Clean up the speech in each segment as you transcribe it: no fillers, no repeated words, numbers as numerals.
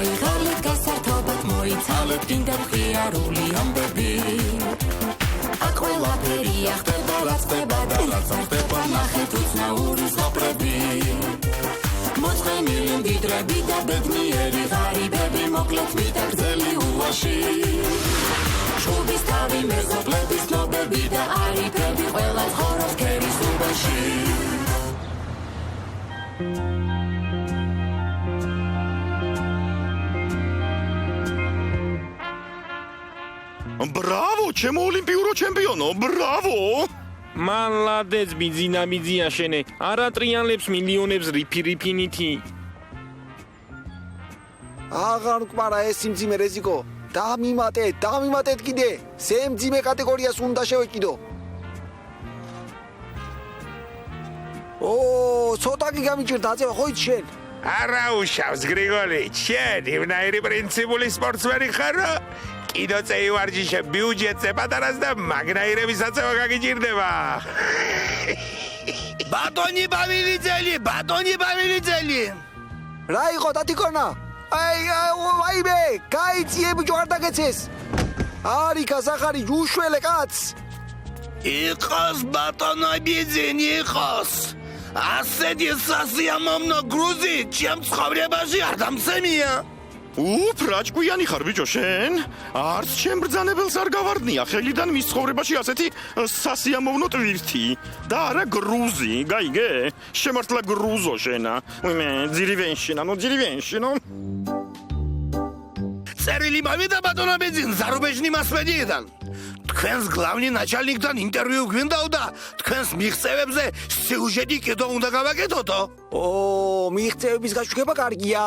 გაიღალეთ გასართობად მოიცალეთ კიდევ ღიარული ამბები აქ ყველაფერია ხდება რაც ხდება და რაც არ ხდება ნახეთ უცნაური ზღაპრები მოწყენილი მდიდრები და ბედნიერი ღარიბები მოკლეთ მიტაგრძელი ულაში შუბის თავი მეზობლების ცნობები და არიფები ყველა ცხოვრობს ქერის უბანში Bravo, ჩემო ოლიმპიურო ჩემპიონო, bravo! მალადეც ბიძინამიძია შენე, არა ტრიალებს მილიონებს რიფინითი. აღარ მყარა ეს სიმძიმე რეზიკო. დამიმატეთ კიდე. სემძიმე კატეგორიას უნდა შევეკიდო. ცოტა კი გამიჭირდა აწევა ხო იცი შენ? არა უშავს გრიგოლი, შენ იმნაირი პრინციპული სპორტსმენი ხარო? კიდოცეი ვარჯიშე ბიუჯეტზე პატარას და მაგნაირების აწევა გაგიჭირდება. ბატონი ბავილიძელი. რა იყო დათიკონა? ვაიმე, გაიწიე ბიჭო არ დაგეცეს. არიქა სახარი უშველე კაც. იყოს ბატონო ბიძინი იყოს. ასეთი სასიამოვნო გრუზი ჩემ ცხოვრებაში არ დამცემია. ფრაჭკვიანი ხარ ბიჭო შენ? არც ჩემ ბრძანებელს არ გავარდნია ხელიდან მის ცხოვრებაში ასეთი სასიამოვნო ტვირთი და არა გრუზი, გაიგე? შემართლა გრუზო შენა. ვიმე, ძირივენშინო. წერილი მოვიდა ბატონო ბიძინ ზარუბეჟნი მასმედიიდან. თქვენს გლავნი ნაჩალნიკთან ინტერვიუ გვინდავდა თქვენს მიღწევებზე სიუჟეტი კიდო უნდა გავაკეთოთო? მიღწევების გაშუქება კარგია.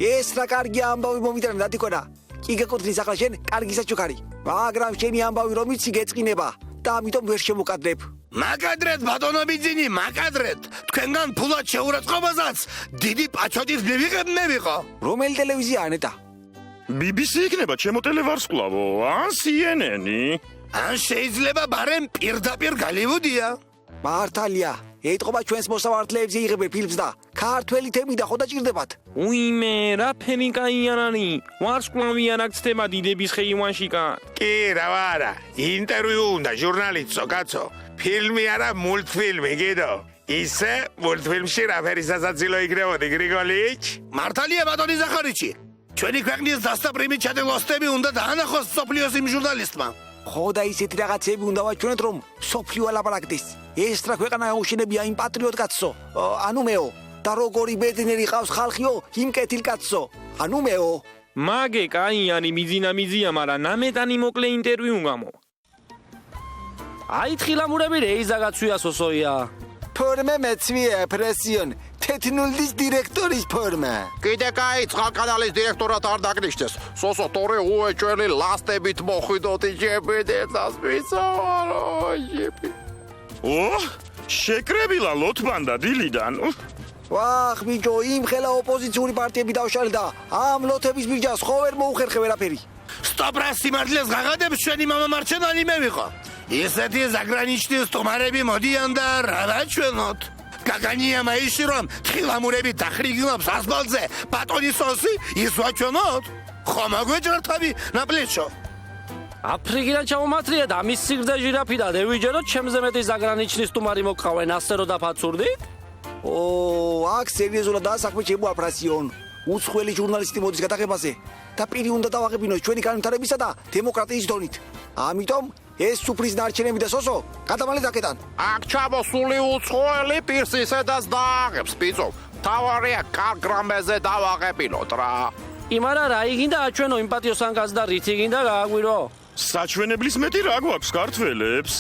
ეს რა კარგია ამბავი მომიტანა დათიკონა. კი გეკუთვნის ახლა შენ კარგი საჩუქარი. მაგრამ შენი ამბავი რომ იცი გეწყინება და ამიტომ ვერ შემოკადრებ. მაკადრეთ ბატონო ბიძინი, მაკადრეთ. თქვენგან ფულად შეურაცხყოფასაც დიდი პაჩოდით მივიღებ მე ვიყო. რომელი ტელევიზია ანეტა? BBC იქნება ჩემო ტელევარსკვლავო, ან CNN-ი. ან შეიძლება ბარემ პირდაპირ გალივუდია. მართალია. ეთყობა ჩვენს მოსამართლეებს იღებენ ფილმს და ქართველი თემი და ხო დაჭირდებათ. უიმე, რა ფენი კაიანანი, ვარსკვლავი არ აქცდება დიდების ხეივანშიკა. კი, რა ვარა, ინტერვიუ უნდა ჟურნალისტო კაცო. ფილმი არა მულტფილმი გიდო. ისე მულტფილმში რა ფერი სასაცილო იქნებოდი გრიგოლიჩ? მართალია ბატონი ზახარიჩი. ჩვენი ქვეყნის დასტაბრიმი ჩადელოსტები უნდა დაანახოს სოფლიოს იმ ჟურნალისტმა. ხო და ისეთი რაღაცები უნდა ვაჩვენოთ რომ სოფლიო ალაპარაკდეს. ეს რა ქვეყანა აუშენებია იმ პატრიოტ კაცო. ანუ მეო და როგორი ბედნიერი ყავს ხალხიო იმ კეთილ კაცო. ანუ მეო მაგე კაიანი მიზინამიზია, მაგრამ ნამეტანი მოკლე ინტერვიუ გამო. აი თხილამურები რეიზაგაცვია სოსოია. ფორმე მეცვია პრესიონ. თეთნულდის დირექტორის ფორმა. კიდე კაი წყალკანალის დირექტორად არ დაგნიშნეს. სოსო თორე უეჭველი ლასტებით მოხვიდოდი ჯებედეთას მიცავაროჟები. შეკრებილა ლოთბანდა დილიდან. ვახ ბიჭო, იმ ხელა ოპოზიციური პარტიები დავშალდა. ამ ლოთების ბიჯას ხო ვერ მოუხერხე ვერაფერი. სტოპ რა სიმართლეს გაღადებს შენი მამა მარჩენანი მე ვიყო. ისეთი ზაგრანიჩნის სტუმარები მოდიან და რა ვაჩვენოთ? გაგანია მაიში რომ თხილამურები დახრიგნობს ასფალტზე ბატონი სოსი ის ვაჩვენოთ? ხომ აგვეჯერთავი ნაპლეშო? აფრიკიდან ჩამომართლია და მის სიგრძე ჟირაფი და დევიჯეროთ ჩემზე მეტი ზაგრანიჩნის სტუმარი მოგყავენ ასე რომ დაფაცურდი? აქ სერიოზულად დასაქმე შემოაფრასიონ. უცხოელი ჟურნალისტი მოდის გადაღებაზე და პირი უნდა დავაღებინოს ჩვენი განვითარებისა და დემოკრატიის დონით. ამიტომ ეს სუფრის ნარჩენები და სოსო გადამალეთ აქედან. აქ ჩამოსული უცხოელი პირს ისედაც დააღებს ბიძო. თავარია კარგ რამეზე დავაღებინოთ რა. იმარა რა იგინდა აჩვენო იმ პატიოსანგას და რითი გინდა გააგვირო? საჩვენებლის მეტი რა გვაქვს ქართველებს?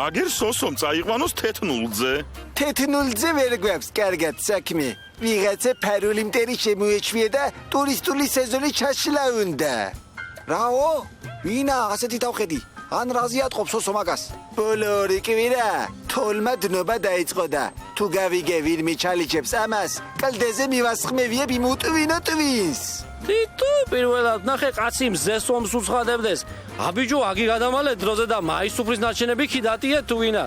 აგერ სოსომ წაიყვანოს თეთნულზე. თეთნულზე ვერ გვაქვს კარგად საქმე. ვიღაცა ფარული მტერი შემოეჩვია და ტურისტული სეზონი ჩაშლა უნდა. რაო? ვინა ასეთი თავხედი? ან რაზი ატყობს სოსო მაგას? ბოლორი კვირა თოლმა დნობა დაიწყო და თუ გავიგე ვინმე ჩალიჩებს ამას კლდეზე მივასხმევია ბიმუტვინო ტვინს. თითო პირველად ნახე კაცი მზეს ომს უცხადებდეს. აბიჯო აგი გადამალე დროზე და მაის სუფრის ნარჩენები კი დატიეთ თუ ვინა.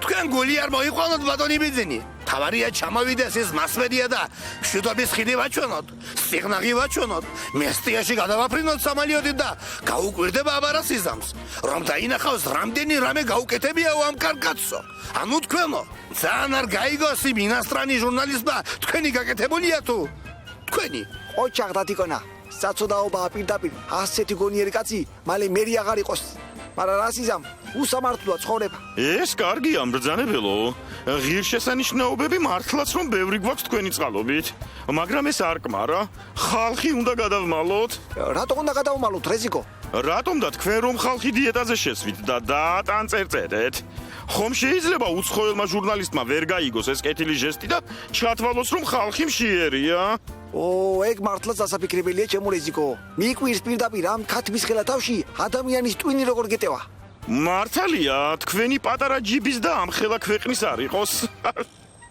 თქვენ გული არ მოიყვანოთ ბატონი ბიძინი. თავარია ჩამოვიდეს ის მასმედია და მშვიდობის ხიდი ვაჩვენოთ, სიღნაღი ვაჩვენოთ, მესტიაში გადავაფრინოთ სამალიოთი და გაუკვირდება აბარასიზამს, რომ დაინახავს რამდენი რამე გაუკეთებიაო ამ კარგაცო. ანუ თქვენო, ძალიან არ გაიგოს იმ ინასტრანი ჟურნალისტმა თქვენი გაკეთებულია თუ თქვენი. ოჩახ დათიკონა, საწოდაობაა პირდაპირ, ასეთი გონიერი კაცი, მალე მერი აღარ იყოს. მაგრამ რასიზამ, უსამართლოა ცხოვრება. ეს კარგია მბრძანებელო. ღირსშესანიშნაობები მართლაც რომ ბევრი გვაქვს თქვენი წყალობით, მაგრამ ეს არ კმარა. ხალხი უნდა გადავმალოთ. რატო უნდა გადავმალოთ, რეზიკო? რატომ და თქვენ რომ ხალხი დიეტაზე შესვით და დაატანწერწერეთ? ხომ შეიძლება უცხოელმა ჟურნალისტმა ვერ გაიგოს ეს კეთილი ჟესტი და ჩათვალოს რომ ხალხი მშიერია? ეგ მართლაც დასაფიქრებელია ჩემო რეზიკო. მიკვირს პირდაპირ ამ ქათმის ხელა თავში ადამიანის ტვინი როგორ გეტევა. მართალია, თქვენი პატარა ჯიბის და ამ ხელა ქვეყნის არ იყოს.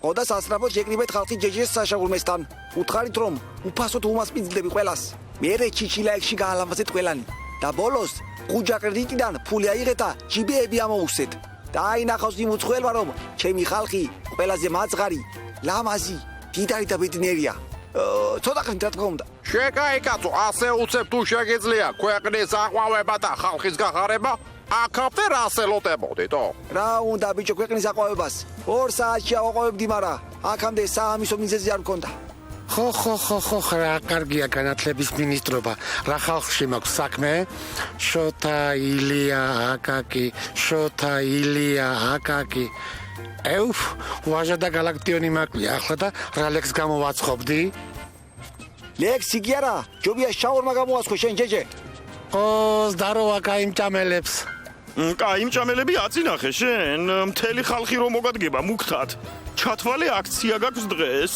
ოდა სასწრაფოდ შეკრიბეთ ხალხი ჯეჯეს საშაურმესთან. უთხარით რომ უფასოდ უმასპინძლები ყველას. მერე ჩიჩილაებში გაალამაზეთ ყველანი. და ბოლოს ხუჯა კრედიტიდან ფული აიღეთ და ჯიბეები ამოუსეთ. და აინახავს იმ უცხოელმა რომ ჩემი ხალხი ყველაზე მაძღარი, ლამაზი, დიდარი და ბედნიერია. ცოტა ხნით რა თქმა უნდა. შეკაიკაცო, ასე უცებ თუ შეგიძლია ქვეყნის აყვავება და ხალხის გახარება, აქამდე რა ასელოდებოდითო? რა უნდა ბიჭო ქვეყნის აყვავებას? 2 საათში ავაყვავებდი, მაგრამ აქამდე საამისო მიზეზი არ მქონდა. ხო, რა კარგია განათლების მინისტრობა. რა ხალხში მაქვს საქმე? შოთა ილია აკაკი. ვაჟა და galaktioni მაკლია ახლა და რა ლექს გამოვაცხობდი? ლექსი კი არა, ჯობია შაურმა გამოასხო შენ ჯეჯე. ზდაროვა კაიმჭამელებს. კაიმჭამელები აწინახე შენ, მთელი ხალხი რომ მოგადგება მუქთად. ჩათვალე აქცია გაქვს დღეს.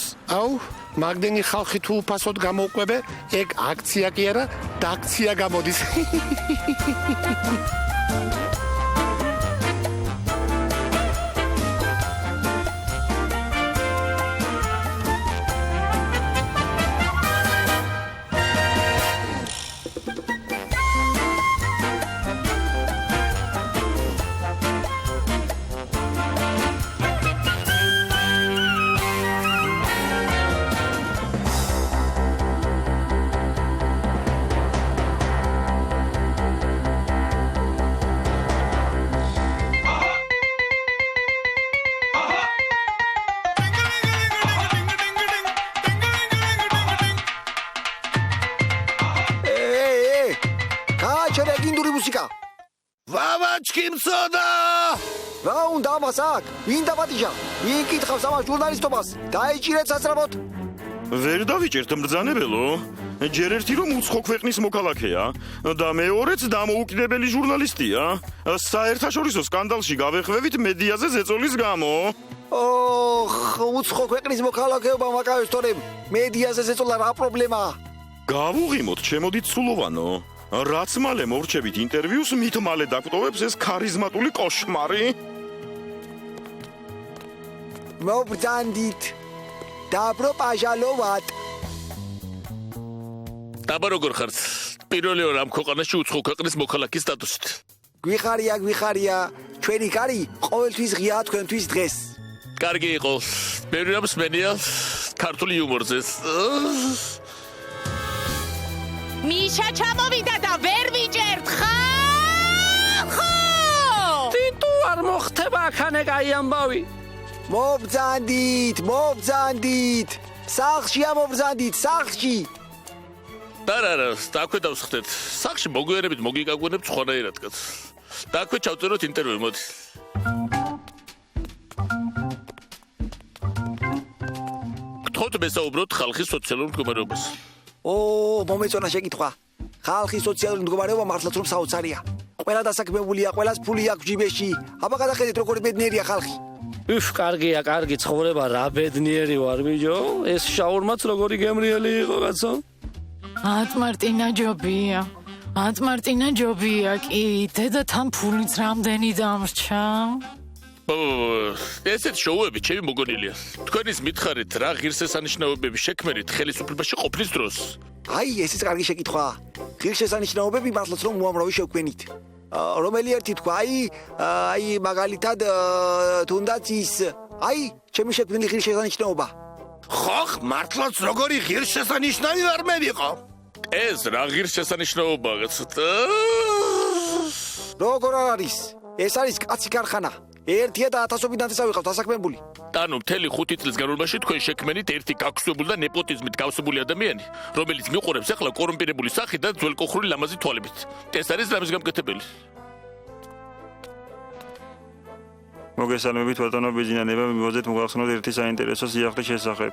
მაგდენი ხალხი თუ უფასოდ გამოვყვებე, ეგ აქცია კი არა, დაქცია გამოდის. ვავაჩკიმცოდა! რა უნდა ამას აქ? ვინ დაპატიჟა? ვინ კითხავს ამას ჟურნალისტობას? დაიჭირეთ სასწრაფოდ. ვერ დავიჭერთ მბრძანებელო. ჯერ ერთი რომ უცხო ქვეყნის მოქალაქეა და მეორეც დამოუკიდებელი ჟურნალისტია. საერთაშორისო სკანდალში გავეხვევით მედიაზე ზეწოლის გამო. უცხო ქვეყნის მოქალაქეობა მაკავებს თორემ მედიაზე ზეწოლა რა პრობლემაა? გავუღიმოთ, ჩემოდით სულოვანო. რაც მალე მორჩებით ინტერვიუს, მით მალე დაგვტოვებს ეს ქარიზმატული კოშმარი. მობრძანდით. დაბროპაჟალოვათ. დაბა როგორ ხართ? პირველი ორ ამ ქვეყანაში უცხო ქვეყნის მოქალაქის სტატუსით. გვიხარია. ჩვენი კარი ყოველთვის ღიაა თქვენთვის დღეს. კარგი იყო. ბევრი რამს მენია ქართული იუმორზე. მიშა ჩამოვიდა და ვერ ვიჭერთ ხალხო! თითო არ მოხდება ახანე კაი ამბავი. მობრძანდით. სახლშია მობრძანდით, სახლში. არა, დაქვე დავსხდეთ. სახლში მოგვიერებით მოგიკაგვენებთ ხვანაირად კაც. დაქვე ჩავწეროთ ინტერვიუ, მოდი. გთხოვთ მესაუბროთ ხალხის სოციალურ მდგომარეობას. მომეწონა შეკითხვა. ხალხის სოციალური მდგომარეობა მართლაც რომ საოცარია. ყველა დასაქმებულია, ყველას ფული აქვს ჯიბეში. აბა გადახედეთ როგორი ბედნიერია ხალხი. კარგია, კარგი ცხოვრება, რა ბედნიერი ვარ ბიჭო. ეს შაურმაც როგორი გემრიელი იყო კაცო. ატმარტინა ჯობია კი, დედათან ფულიც რამდენი დამრჩა. ესეთ შოუები ჩემი მოგონილია. თქვენის მითხარით რა ღირსშესანიშნაობები შექმნით ხელისუფლებაში ყოფნის დროს? ესეც კარგი შეკითხვაა. ღირსშესანიშნაობები მართლაც რომ უამრავი შევქმნით. რომელი ერთი თქვა, მაგალითად თუნდაც ის აი, ჩემი შექმნილი ღირსშესანიშნაობა. ხოხ, მართლაც როგორი ღირსშესანიშნავი ვარ მე ვიყო. ეს რა ღირსშესანიშნაობაა გაცოტა? როგორ არ არის? ეს არის კაცი ქარხანა. ერთია და ათასობით ნათესავი ყავს დასაქმებული. ანუ მთელი 5 წლის განმავლობაში თქვენ შექმნით ერთი გაქცევული და ნეპოტიზმით გავსებული ადამიანი, რომელიც მიყურებს ახლა კორუმპირებული სახით და ძველკოხრული ლამაზი თვალებით. ეს არის რამის გამკეთებელი. მოგესალმებით ბატონო ბიძინანება, მიგოძეთ მოგახსნოთ ერთი საინტერესო სიახლის შესახებ.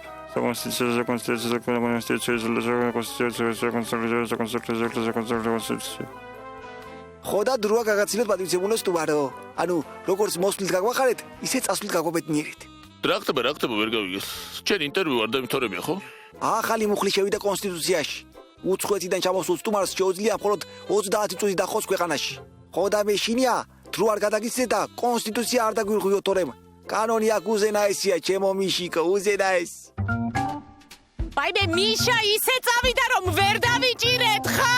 ხო და დროა გაგაცილოთ პატივცემულოს სტუმარო. ანუ როგორც მოსვლით გაგვახარეთ, ისე წასვლით გაგვაბედნიერეთ. რა ხდება ვერ გავიგეს. ჩემ ინტერვიუ არ დამთავრებია ხო? ახალი მუხლი შევიდა კონსტიტუციაში. უცხოეთიდან ჩამოსულ სტუმარს შეუძლია მხოლოდ 30 წუთი დახოს ქვეყანაში. ხო და მეშინია დრო არ გადაგიცდეთ და კონსტიტუცია არ დაგვირღვიოთ, თორემ კანონი აქ უზენაესია, ჩემო მიშიკო, უზენაეს. აი მე მიშა ისე წავიდა რომ ვერ დავიჭირეთ ხა?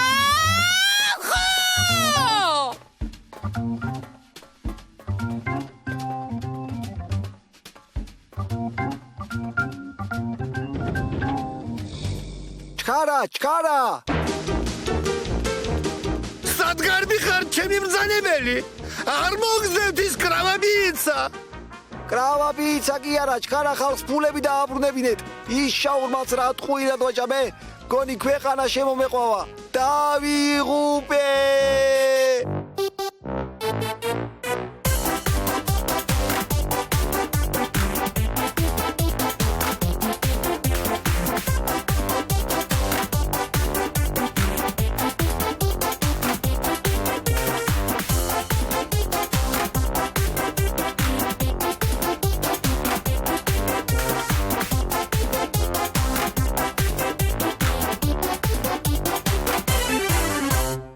ჩქარა! სადგარბი ხარ ჩემი მბრძანებელი? არ მოგზევთ ის კრავაბიცა? კრავაბიცა კი არა, ჩქარა ხალხს ფულები დააბრუნებინეთ. ის შაურმაც რა ტყუილად ვაჭამე, გონი ქვეყანა შემომეყვავა. დავიღუპე!